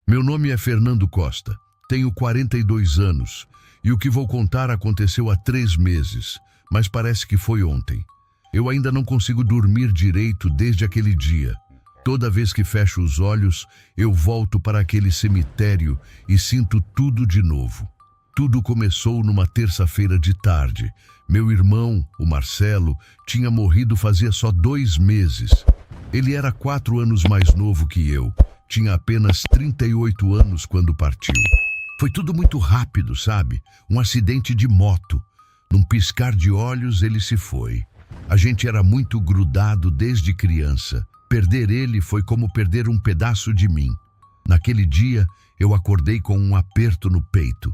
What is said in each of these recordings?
Meu nome é Fernando Costa, tenho 42 anos e o que vou contar aconteceu há 3 meses, mas parece que foi ontem. Eu ainda não consigo dormir direito desde aquele dia. Toda vez que fecho os olhos, eu volto para aquele cemitério e sinto tudo de novo. Tudo começou numa terça-feira de tarde. Meu irmão, o Marcelo, tinha morrido fazia só 2 meses. Ele era 4 anos mais novo que eu. Tinha apenas 38 anos quando partiu. Foi tudo muito rápido, sabe? Um acidente de moto. Num piscar de olhos, ele se foi. A gente era muito grudado desde criança. Perder ele foi como perder um pedaço de mim. Naquele dia, eu acordei com um aperto no peito.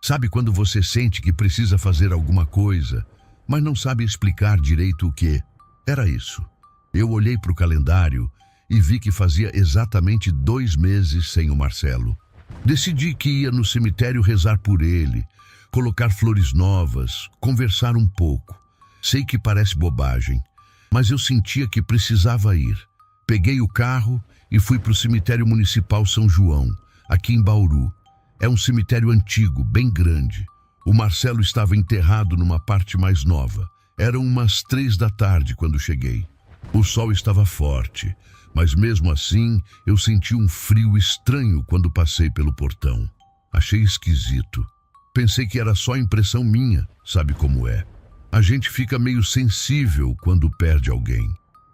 Sabe quando você sente que precisa fazer alguma coisa, mas não sabe explicar direito o que? Era isso. Eu olhei para o calendário e vi que fazia exatamente 2 meses sem o Marcelo. Decidi que ia no cemitério rezar por ele, colocar flores novas, conversar um pouco. Sei que parece bobagem, mas eu sentia que precisava ir. Peguei o carro e fui para o cemitério municipal São João, aqui em Bauru. É um cemitério antigo, bem grande. O Marcelo estava enterrado numa parte mais nova. Eram umas 3 da tarde quando cheguei. O sol estava forte, mas mesmo assim eu senti um frio estranho quando passei pelo portão. Achei esquisito. Pensei que era só impressão minha, sabe como é? A gente fica meio sensível quando perde alguém.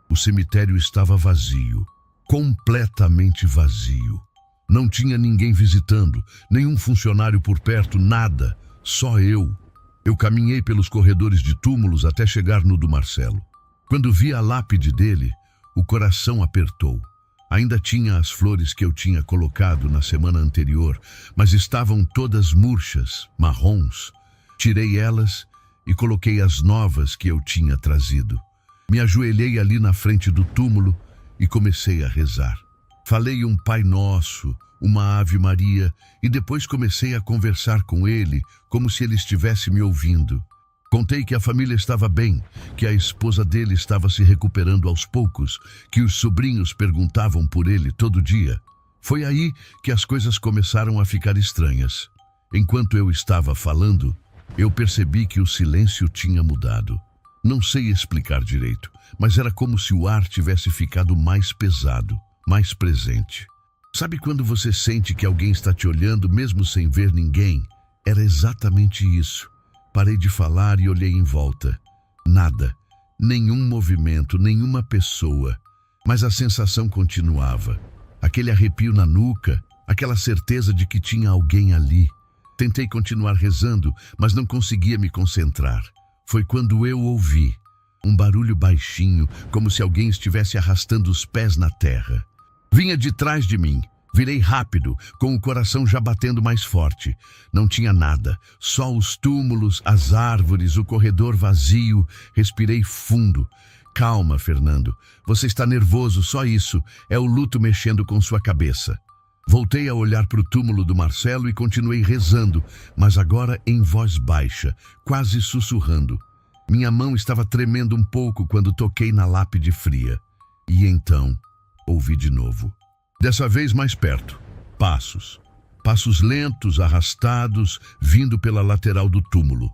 O cemitério estava vazio, completamente vazio. Não tinha ninguém visitando, nenhum funcionário por perto, nada, só eu. Eu caminhei pelos corredores de túmulos até chegar no do Marcelo. Quando vi a lápide dele, o coração apertou. Ainda tinha as flores que eu tinha colocado na semana anterior, mas estavam todas murchas, marrons. Tirei elas e coloquei as novas que eu tinha trazido. Me ajoelhei ali na frente do túmulo e comecei a rezar. Falei um Pai Nosso, uma Ave Maria e depois comecei a conversar com ele como se ele estivesse me ouvindo. Contei que a família estava bem, que a esposa dele estava se recuperando aos poucos, que os sobrinhos perguntavam por ele todo dia. Foi aí que as coisas começaram a ficar estranhas. Enquanto eu estava falando, eu percebi que o silêncio tinha mudado. Não sei explicar direito, mas era como se o ar tivesse ficado mais pesado, mais presente. Sabe quando você sente que alguém está te olhando mesmo sem ver ninguém? Era exatamente isso. Parei de falar e olhei em volta. Nada, nenhum movimento, nenhuma pessoa. Mas a sensação continuava. Aquele arrepio na nuca, aquela certeza de que tinha alguém ali. Tentei continuar rezando, mas não conseguia me concentrar. Foi quando eu ouvi um barulho baixinho, como se alguém estivesse arrastando os pés na terra. Vinha de trás de mim. Virei rápido, com o coração já batendo mais forte. Não tinha nada, só os túmulos, as árvores, o corredor vazio. Respirei fundo. Calma, Fernando. Você está nervoso, só isso. É o luto mexendo com sua cabeça. Voltei a olhar para o túmulo do Marcelo e continuei rezando, mas agora em voz baixa, quase sussurrando. Minha mão estava tremendo um pouco quando toquei na lápide fria. E então, ouvi de novo. Dessa vez mais perto. Passos. Passos lentos, arrastados, vindo pela lateral do túmulo.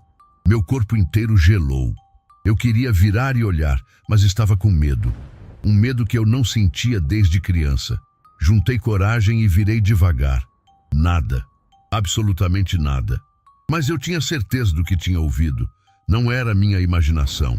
Meu corpo inteiro gelou. Eu queria virar e olhar, mas estava com medo. Um medo que eu não sentia desde criança. Juntei coragem e virei devagar. Nada. Absolutamente nada. Mas eu tinha certeza do que tinha ouvido. Não era minha imaginação.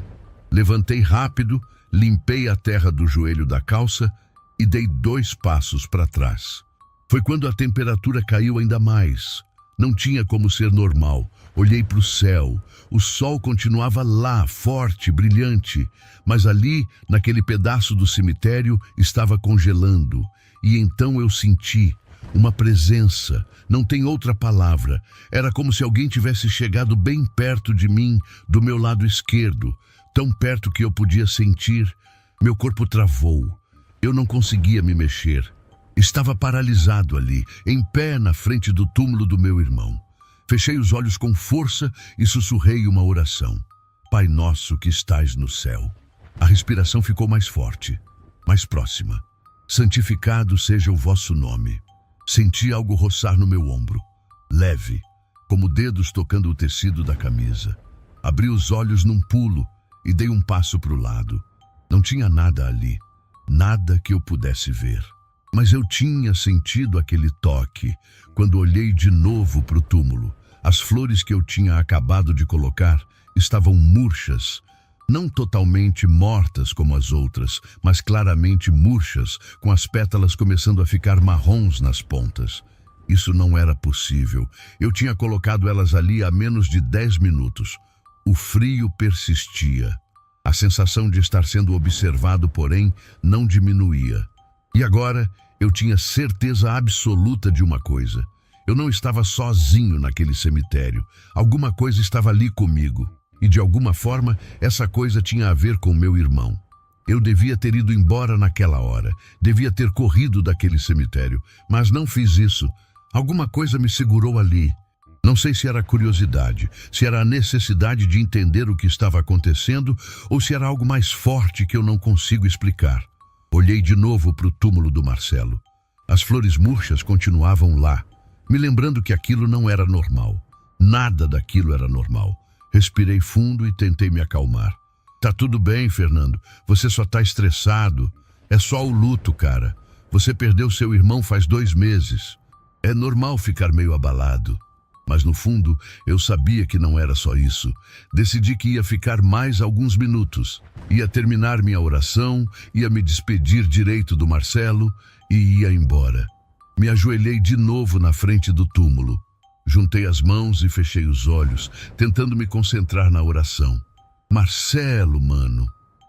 Levantei rápido, limpei a terra do joelho da calça e dei 2 passos para trás. Foi quando a temperatura caiu ainda mais. Não tinha como ser normal. Olhei para o céu. O sol continuava lá, forte, brilhante. Mas ali, naquele pedaço do cemitério, estava congelando. E então eu senti uma presença. Não tem outra palavra. Era como se alguém tivesse chegado bem perto de mim, do meu lado esquerdo. Tão perto que eu podia sentir. Meu corpo travou. Eu não conseguia me mexer. Estava paralisado ali, em pé na frente do túmulo do meu irmão. Fechei os olhos com força e sussurrei uma oração. Pai nosso que estais no céu. A respiração ficou mais forte, mais próxima. Santificado seja o vosso nome. Senti algo roçar no meu ombro, leve, como dedos tocando o tecido da camisa. Abri os olhos num pulo e dei um passo para o lado. Não tinha nada ali, nada que eu pudesse ver. Mas eu tinha sentido aquele toque quando olhei de novo para o túmulo. As flores que eu tinha acabado de colocar estavam murchas, não totalmente mortas como as outras, mas claramente murchas, com as pétalas começando a ficar marrons nas pontas. Isso não era possível. Eu tinha colocado elas ali há menos de 10 minutos. O frio persistia. A sensação de estar sendo observado, porém, não diminuía. E agora eu tinha certeza absoluta de uma coisa. Eu não estava sozinho naquele cemitério. Alguma coisa estava ali comigo. E de alguma forma, essa coisa tinha a ver com meu irmão. Eu devia ter ido embora naquela hora. Devia ter corrido daquele cemitério. Mas não fiz isso. Alguma coisa me segurou ali. Não sei se era curiosidade, se era a necessidade de entender o que estava acontecendo ou se era algo mais forte que eu não consigo explicar. Olhei de novo para o túmulo do Marcelo. As flores murchas continuavam lá, me lembrando que aquilo não era normal. Nada daquilo era normal. Respirei fundo e tentei me acalmar. Tá tudo bem, Fernando. Você só tá estressado. É só o luto, cara. Você perdeu seu irmão faz 2 meses. É normal ficar meio abalado. Mas no fundo, eu sabia que não era só isso. Decidi que ia ficar mais alguns minutos. Ia terminar minha oração, ia me despedir direito do Marcelo e ia embora. Me ajoelhei de novo na frente do túmulo. Juntei as mãos e fechei os olhos, tentando me concentrar na oração. Marcelo, mano,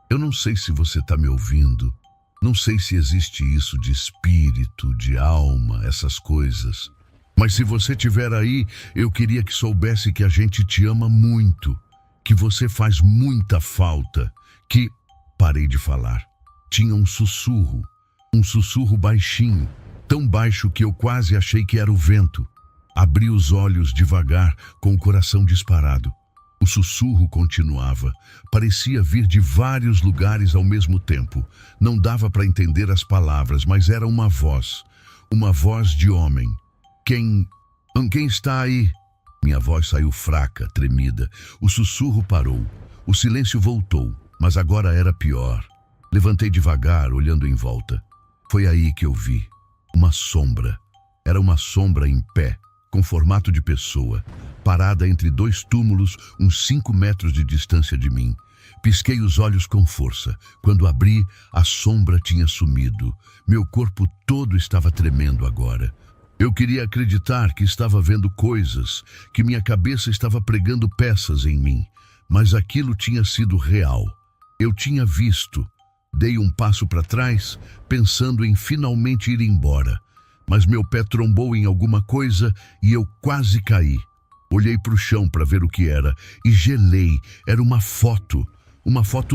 eu não sei se você tá me ouvindo. Não sei se existe isso de espírito, de alma, essas coisas. Mas se você estiver aí, eu queria que soubesse que a gente te ama muito, que você faz muita falta, que... Parei de falar. Tinha um sussurro baixinho, tão baixo que eu quase achei que era o vento. Abri os olhos devagar, com o coração disparado. O sussurro continuava. Parecia vir de vários lugares ao mesmo tempo. Não dava para entender as palavras, mas era uma voz de homem. Quem está aí? Minha voz saiu fraca, tremida. O sussurro parou. O silêncio voltou, mas agora era pior. Levantei devagar, olhando em volta. Foi aí que eu vi uma sombra. Era uma sombra em pé, com formato de pessoa, parada entre 2 túmulos, uns 5 metros de distância de mim. Pisquei os olhos com força. Quando abri, a sombra tinha sumido. Meu corpo todo estava tremendo agora. Eu queria acreditar que estava vendo coisas, que minha cabeça estava pregando peças em mim, mas aquilo tinha sido real. Eu tinha visto. Dei um passo para trás, pensando em finalmente ir embora, mas meu pé trombou em alguma coisa e eu quase caí. Olhei para o chão para ver o que era e gelei. Era uma foto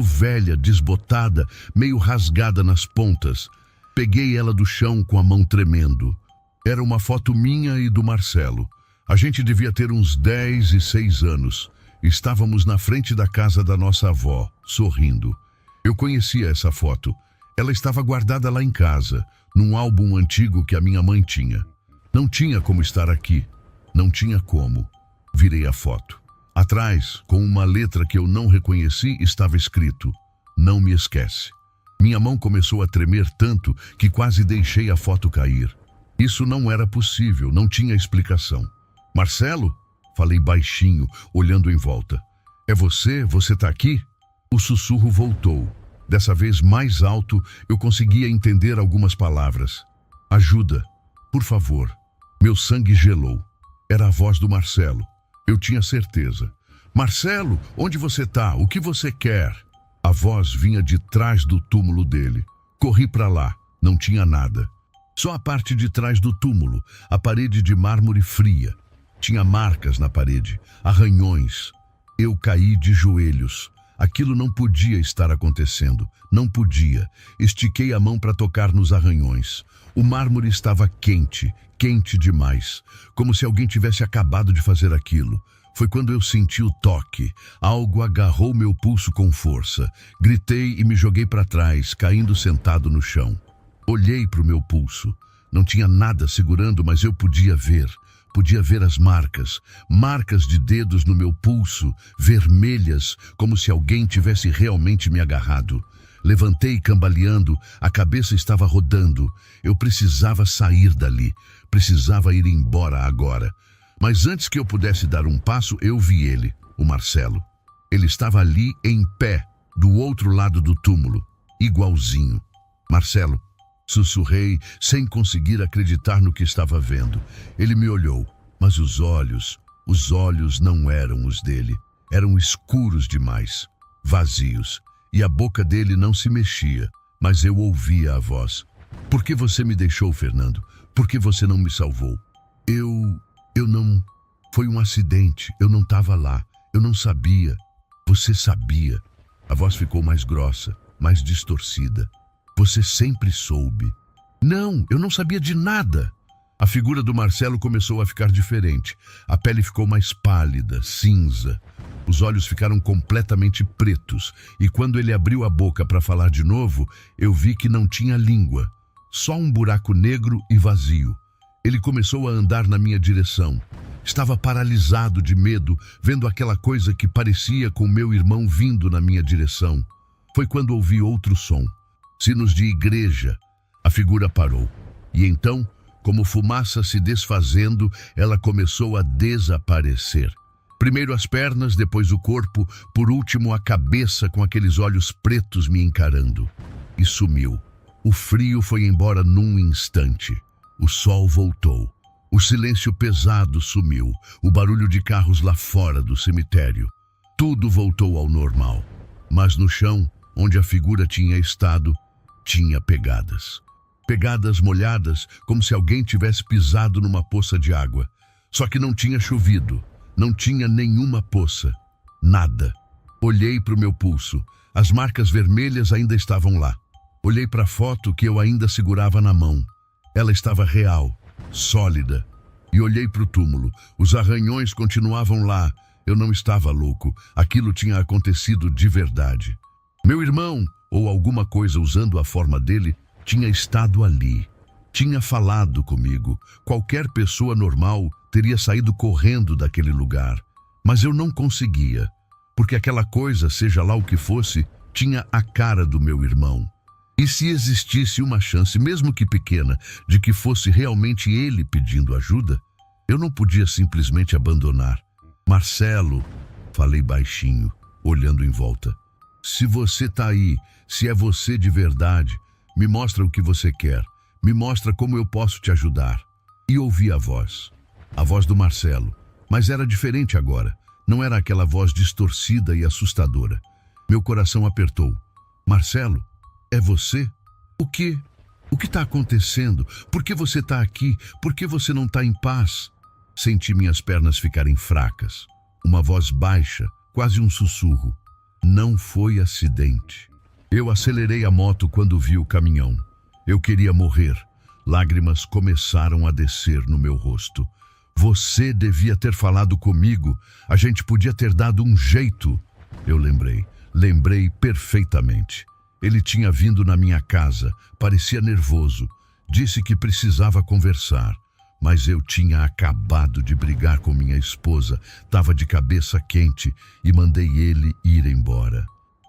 velha, desbotada, meio rasgada nas pontas. Peguei ela do chão com a mão tremendo. Era uma foto minha e do Marcelo. A gente devia ter uns 10 e 6 anos. Estávamos na frente da casa da nossa avó, sorrindo. Eu conhecia essa foto. Ela estava guardada lá em casa, num álbum antigo que a minha mãe tinha. Não tinha como estar aqui. Não tinha como. Virei a foto. Atrás, com uma letra que eu não reconheci, estava escrito: "Não me esquece". Minha mão começou a tremer tanto que quase deixei a foto cair. Isso não era possível, não tinha explicação. "Marcelo?" Falei baixinho, olhando em volta. "É você? Você tá aqui?" O sussurro voltou. Dessa vez mais alto, eu conseguia entender algumas palavras. "Ajuda, por favor." Meu sangue gelou. Era a voz do Marcelo. Eu tinha certeza. "Marcelo, onde você tá? O que você quer?" A voz vinha de trás do túmulo dele. Corri para lá. Não tinha nada. Só a parte de trás do túmulo, a parede de mármore fria. Tinha marcas na parede, arranhões. Eu caí de joelhos. Aquilo não podia estar acontecendo. Não podia. Estiquei a mão para tocar nos arranhões. O mármore estava quente, quente demais. Como se alguém tivesse acabado de fazer aquilo. Foi quando eu senti o toque. Algo agarrou meu pulso com força. Gritei e me joguei para trás, caindo sentado no chão. Olhei para o meu pulso. Não tinha nada segurando, mas eu podia ver. Podia ver as marcas, marcas de dedos no meu pulso, vermelhas, como se alguém tivesse realmente me agarrado. Levantei cambaleando, a cabeça estava rodando. Eu precisava sair dali, precisava ir embora agora. Mas antes que eu pudesse dar um passo, eu vi ele, o Marcelo. Ele estava ali em pé, do outro lado do túmulo, igualzinho. Marcelo, sussurrei, sem conseguir acreditar no que estava vendo. Ele me olhou, mas os olhos não eram os dele. Eram escuros demais, vazios, e a boca dele não se mexia, mas eu ouvia a voz. Por que você me deixou, Fernando? Por que você não me salvou? Eu não... Foi um acidente, eu não estava lá, eu não sabia. Você sabia. A voz ficou mais grossa, mais distorcida. Você sempre soube. Não, eu não sabia de nada. A figura do Marcelo começou a ficar diferente. A pele ficou mais pálida, cinza. Os olhos ficaram completamente pretos. E quando ele abriu a boca para falar de novo, eu vi que não tinha língua. Só um buraco negro e vazio. Ele começou a andar na minha direção. Estava paralisado de medo, vendo aquela coisa que parecia com meu irmão vindo na minha direção. Foi quando ouvi outro som. Sinos de igreja. A figura parou. E então, como fumaça se desfazendo, ela começou a desaparecer. Primeiro as pernas, depois o corpo, por último a cabeça com aqueles olhos pretos me encarando. E sumiu. O frio foi embora num instante. O sol voltou. O silêncio pesado sumiu. O barulho de carros lá fora do cemitério. Tudo voltou ao normal. Mas no chão, onde a figura tinha estado, tinha pegadas. Pegadas molhadas, como se alguém tivesse pisado numa poça de água. Só que não tinha chovido. Não tinha nenhuma poça. Nada. Olhei para o meu pulso. As marcas vermelhas ainda estavam lá. Olhei para a foto que eu ainda segurava na mão. Ela estava real, sólida. E olhei para o túmulo. Os arranhões continuavam lá. Eu não estava louco. Aquilo tinha acontecido de verdade. Meu irmão, ou alguma coisa usando a forma dele, tinha estado ali. Tinha falado comigo. Qualquer pessoa normal teria saído correndo daquele lugar. Mas eu não conseguia, porque aquela coisa, seja lá o que fosse, tinha a cara do meu irmão. E se existisse uma chance, mesmo que pequena, de que fosse realmente ele pedindo ajuda, eu não podia simplesmente abandonar. Marcelo, falei baixinho, olhando em volta. Se você tá aí, se é você de verdade, me mostra o que você quer. Me mostra como eu posso te ajudar. E ouvi a voz do Marcelo. Mas era diferente agora. Não era aquela voz distorcida e assustadora. Meu coração apertou. Marcelo, é você? O quê? O que está acontecendo? Por que você está aqui? Por que você não está em paz? Senti minhas pernas ficarem fracas. Uma voz baixa, quase um sussurro. Não foi acidente. Eu acelerei a moto quando vi o caminhão. Eu queria morrer. Lágrimas começaram a descer no meu rosto. Você devia ter falado comigo. A gente podia ter dado um jeito. Eu lembrei perfeitamente. Ele tinha vindo na minha casa, parecia nervoso. Disse que precisava conversar. Mas eu tinha acabado de brigar com minha esposa, estava de cabeça quente e mandei ele ir embora.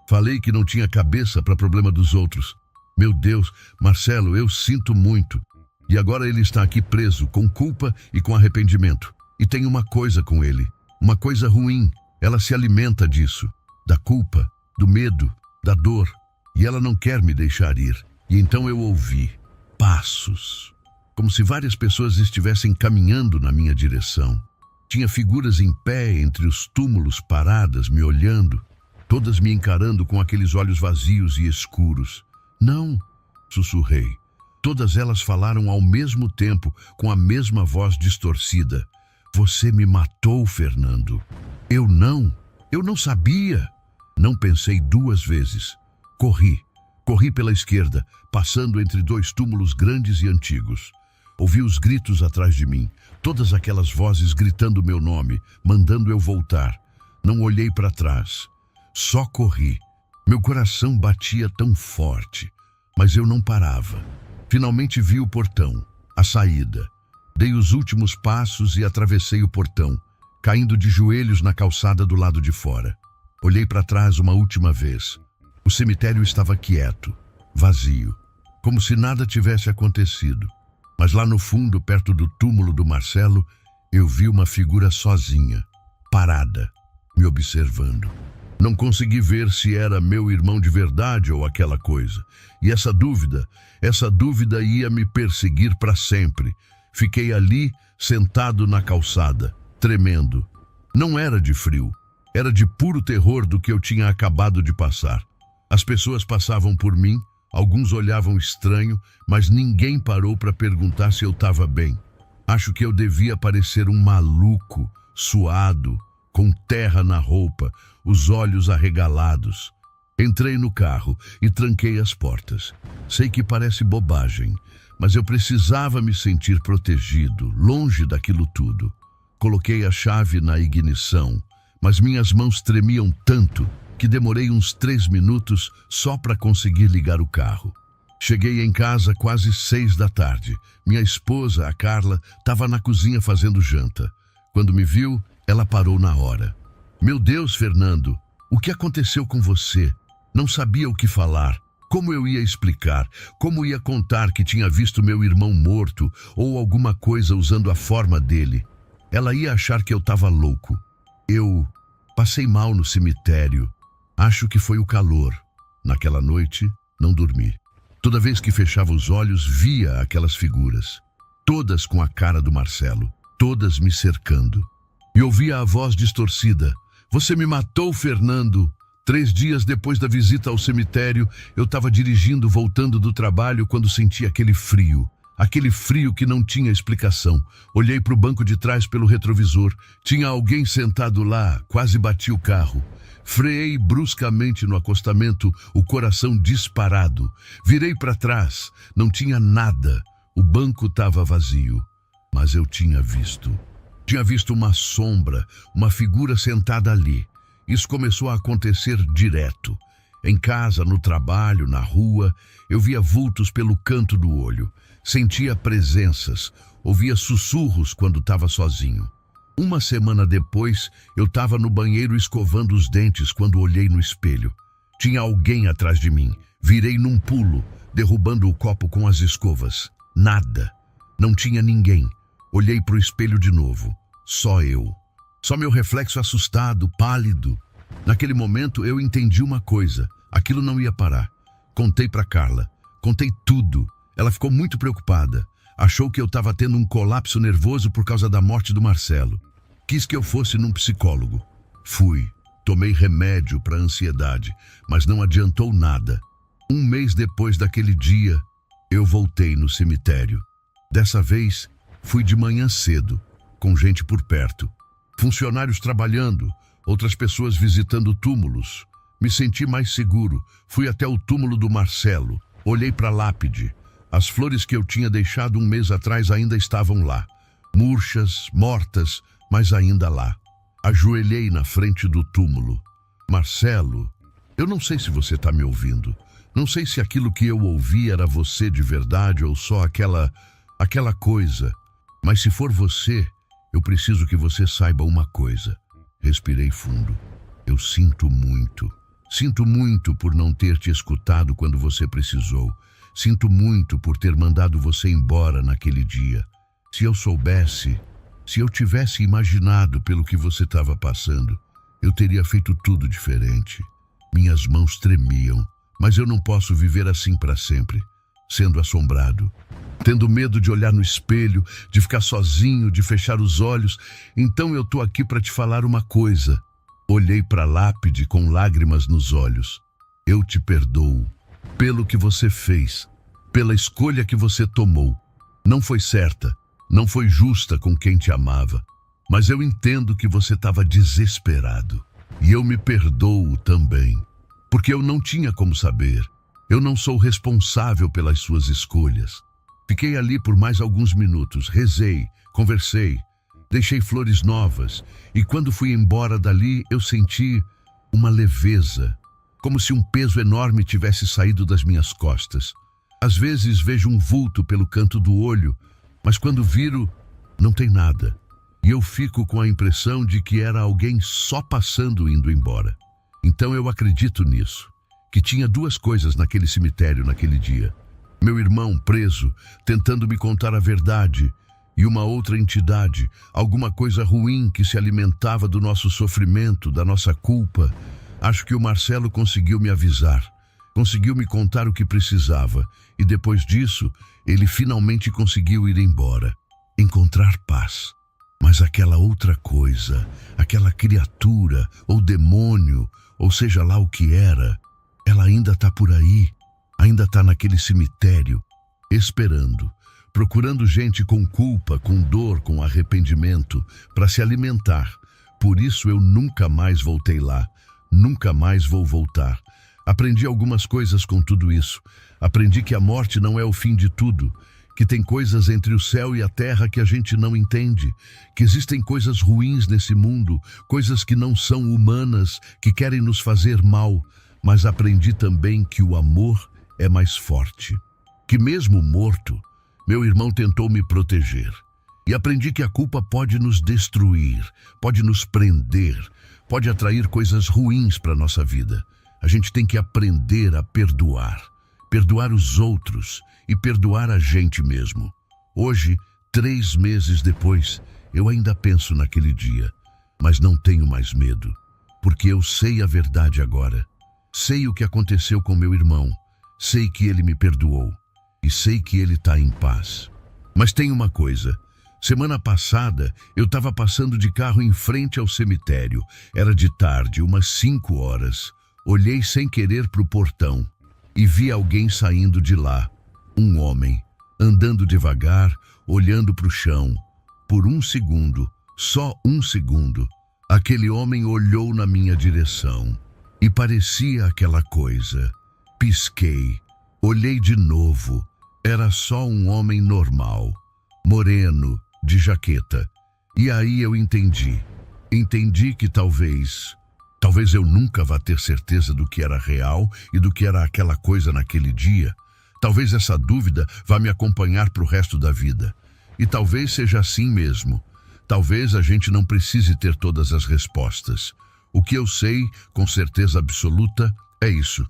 Falei que não tinha cabeça para problema dos outros. Meu Deus, Marcelo, eu sinto muito. E agora ele está aqui preso, com culpa e com arrependimento. E tem uma coisa com ele, uma coisa ruim. Ela se alimenta disso, da culpa, do medo, da dor. E ela não quer me deixar ir. E então eu ouvi passos, como se várias pessoas estivessem caminhando na minha direção. Tinha figuras em pé entre os túmulos paradas, me olhando, todas me encarando com aqueles olhos vazios e escuros. Não, sussurrei. Todas elas falaram ao mesmo tempo, com a mesma voz distorcida. Você me matou, Fernando. Eu não sabia. Não pensei duas vezes. Corri pela esquerda, passando entre dois túmulos grandes e antigos. Ouvi os gritos atrás de mim, todas aquelas vozes gritando meu nome, mandando eu voltar. Não olhei para trás. Só corri. Meu coração batia tão forte, mas eu não parava. Finalmente vi o portão. A saída. Dei os últimos passos e atravessei o portão, caindo de joelhos na calçada do lado de fora. Olhei para trás uma última vez. O cemitério estava quieto, vazio, como se nada tivesse acontecido. Mas lá no fundo, perto do túmulo do Marcelo, eu vi uma figura sozinha, parada, me observando. Não consegui ver se era meu irmão de verdade ou aquela coisa. E essa dúvida ia me perseguir para sempre. Fiquei ali, sentado na calçada, tremendo. Não era de frio, era de puro terror do que eu tinha acabado de passar. As pessoas passavam por mim, alguns olhavam estranho, mas ninguém parou para perguntar se eu estava bem. Acho que eu devia parecer um maluco, suado, com terra na roupa, os olhos arregalados. Entrei no carro e tranquei as portas. Sei que parece bobagem, mas eu precisava me sentir protegido, longe daquilo tudo. Coloquei a chave na ignição, mas minhas mãos tremiam tanto que demorei uns 3 minutos só para conseguir ligar o carro. Cheguei em casa quase 6 da tarde. Minha esposa, a Carla, estava na cozinha fazendo janta. Quando me viu, ela parou na hora. Meu Deus, Fernando, o que aconteceu com você? Não sabia o que falar. Como eu ia explicar? Como ia contar que tinha visto meu irmão morto ou alguma coisa usando a forma dele? Ela ia achar que eu estava louco. Eu passei mal no cemitério. Acho que foi o calor. Naquela noite, não dormi. Toda vez que fechava os olhos, via aquelas figuras. Todas com a cara do Marcelo. Todas me cercando. E ouvia a voz distorcida. Você me matou, Fernando. 3 dias depois da visita ao cemitério, eu estava dirigindo, voltando do trabalho, quando senti aquele frio. Aquele frio que não tinha explicação. Olhei para o banco de trás pelo retrovisor. Tinha alguém sentado lá, quase bati o carro. Freei bruscamente no acostamento, o coração disparado. Virei para trás, não tinha nada. O banco estava vazio, mas eu tinha visto. Tinha visto uma sombra, uma figura sentada ali. Isso começou a acontecer direto. Em casa, no trabalho, na rua, eu via vultos pelo canto do olho. Sentia presenças, ouvia sussurros quando estava sozinho. Uma semana depois, eu estava no banheiro escovando os dentes quando olhei no espelho. Tinha alguém atrás de mim. Virei num pulo, derrubando o copo com as escovas. Nada. Não tinha ninguém. Olhei para o espelho de novo. Só eu. Só meu reflexo assustado, pálido. Naquele momento eu entendi uma coisa. Aquilo não ia parar. Contei para Carla. Contei tudo. Ela ficou muito preocupada. Achou que eu estava tendo um colapso nervoso por causa da morte do Marcelo. Quis que eu fosse num psicólogo. Fui. Tomei remédio para ansiedade, mas não adiantou nada. 1 mês depois daquele dia, eu voltei no cemitério. Dessa vez, fui de manhã cedo, com gente por perto. Funcionários trabalhando, outras pessoas visitando túmulos. Me senti mais seguro. Fui até o túmulo do Marcelo. Olhei para a lápide. As flores que eu tinha deixado 1 mês atrás ainda estavam lá. Murchas, mortas, mas ainda lá. Ajoelhei na frente do túmulo. Marcelo, eu não sei se você está me ouvindo. Não sei se aquilo que eu ouvi era você de verdade ou só aquela coisa. Mas se for você, eu preciso que você saiba uma coisa. Respirei fundo. Eu sinto muito. Sinto muito por não ter te escutado quando você precisou. Sinto muito por ter mandado você embora naquele dia. Se eu soubesse, se eu tivesse imaginado pelo que você estava passando, eu teria feito tudo diferente. Minhas mãos tremiam, mas eu não posso viver assim para sempre, sendo assombrado, tendo medo de olhar no espelho, de ficar sozinho, de fechar os olhos. Então eu tô aqui para te falar uma coisa. Olhei para a lápide com lágrimas nos olhos. Eu te perdoo pelo que você fez, pela escolha que você tomou. Não foi certa, não foi justa com quem te amava, mas eu entendo que você estava desesperado. E eu me perdoo também, porque eu não tinha como saber. Eu não sou responsável pelas suas escolhas. Fiquei ali por mais alguns minutos, rezei, conversei, deixei flores novas, e quando fui embora dali, eu senti uma leveza, como se um peso enorme tivesse saído das minhas costas. Às vezes vejo um vulto pelo canto do olho, Mas quando viro, não tem nada. E eu fico com a impressão de que era alguém só passando indo embora. Então eu acredito nisso, que tinha duas coisas naquele cemitério naquele dia. Meu irmão preso, tentando me contar a verdade, e uma outra entidade, alguma coisa ruim que se alimentava do nosso sofrimento, da nossa culpa. Acho que o Marcelo conseguiu me avisar, conseguiu me contar o que precisava, e depois disso, ele finalmente conseguiu ir embora, encontrar paz. Mas aquela outra coisa, aquela criatura, ou demônio, ou seja lá o que era, ela ainda está por aí, ainda está naquele cemitério, esperando, procurando gente com culpa, com dor, com arrependimento, para se alimentar. Por isso eu nunca mais voltei lá, nunca mais vou voltar. Aprendi algumas coisas com tudo isso. Aprendi que a morte não é o fim de tudo, que tem coisas entre o céu e a terra que a gente não entende, que existem coisas ruins nesse mundo, coisas que não são humanas, que querem nos fazer mal. Mas aprendi também que o amor é mais forte, que mesmo morto, meu irmão tentou me proteger. E aprendi que a culpa pode nos destruir, pode nos prender, pode atrair coisas ruins para a nossa vida. A gente tem que aprender a perdoar, perdoar os outros e perdoar a gente mesmo. Hoje, 3 meses depois, eu ainda penso naquele dia, mas não tenho mais medo, porque eu sei a verdade agora. Sei o que aconteceu com meu irmão, sei que ele me perdoou e sei que ele está em paz. Mas tem uma coisa. Semana passada, eu estava passando de carro em frente ao cemitério. Era de tarde, umas 5 horas. Olhei sem querer para o portão e vi alguém saindo de lá. Um homem, andando devagar, olhando para o chão. Por 1 segundo, só 1 segundo, aquele homem olhou na minha direção e parecia aquela coisa. Pisquei, olhei de novo. Era só um homem normal, moreno, de jaqueta. E aí eu entendi que talvez eu nunca vá ter certeza do que era real e do que era aquela coisa naquele dia. Talvez essa dúvida vá me acompanhar para o resto da vida. E talvez seja assim mesmo. Talvez a gente não precise ter todas as respostas. O que eu sei, com certeza absoluta, é isso.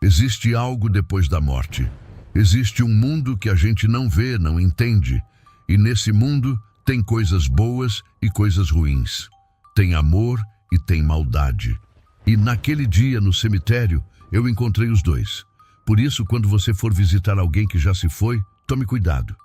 Existe algo depois da morte. Existe um mundo que a gente não vê, não entende. E nesse mundo tem coisas boas e coisas ruins. Tem amor e tem maldade. E naquele dia no cemitério, eu encontrei os dois. Por isso, quando você for visitar alguém que já se foi, tome cuidado.